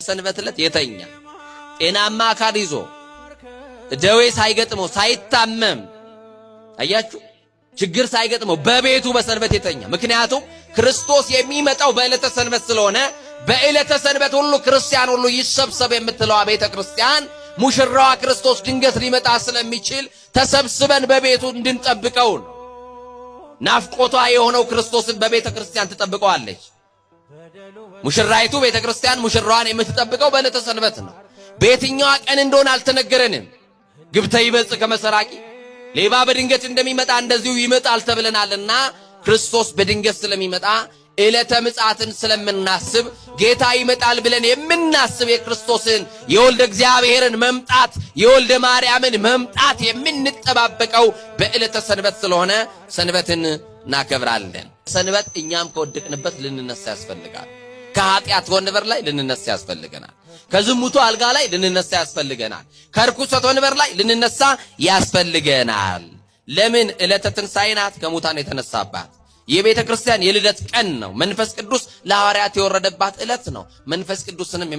ሰንበት ዕለት የተኛ ጤናማ አካል ይዞ ደዌ ሳይገጥመው ሳይታመም አያችሁ ችግር ሳይገጥመው በቤቱ በሰንበት የተኛ ምክንያቱም ክርስቶስ የሚመጣው በዕለተ ሰንበት ስለሆነ በዕለተ ሰንበት ሁሉ ክርስቲያን ሁሉ ይሰብሰብ የምትለው ቤተ ክርስቲያን ሙሽራዋ ክርስቶስ ድንገት ሊመጣ ስለሚችል ተሰብስበን በቤቱ እንድንጠብቀው ናፍቆቷ የሆነው ክርስቶስን በቤተ ክርስቲያን ትጠብቀዋለች። ሙሽራይቱ ቤተ ክርስቲያን ሙሽራዋን የምትጠብቀው በዕለተ ሰንበት ነው። በየትኛው ቀን እንደሆነ አልተነገረንም። ግብተ ይበጽ ከመሰራቂ ሌባ በድንገት እንደሚመጣ እንደዚሁ ይመጣል ተብለናልና ክርስቶስ በድንገት ስለሚመጣ ዕለተ ምጽአትን ስለምናስብ ጌታ ይመጣል ብለን የምናስብ የክርስቶስን የወልደ እግዚአብሔርን መምጣት የወልደ ማርያምን መምጣት የምንጠባበቀው በዕለተ ሰንበት ስለሆነ ሰንበትን እናከብራለን። ሰንበት እኛም ከወደቅንበት ልንነሳ ያስፈልጋል። ከኃጢአት ወንበር ላይ ልንነሳ ያስፈልገናል። ከዝሙቱ አልጋ ላይ ልንነሳ ያስፈልገናል። ከርኩሰት ወንበር ላይ ልንነሳ ያስፈልገናል። ለምን? ዕለተ ትንሣኤ ናት፣ ከሙታን የተነሳባት የቤተ ክርስቲያን የልደት ቀን ነው። መንፈስ ቅዱስ ለሐዋርያት የወረደባት ዕለት ነው። መንፈስ ቅዱስንም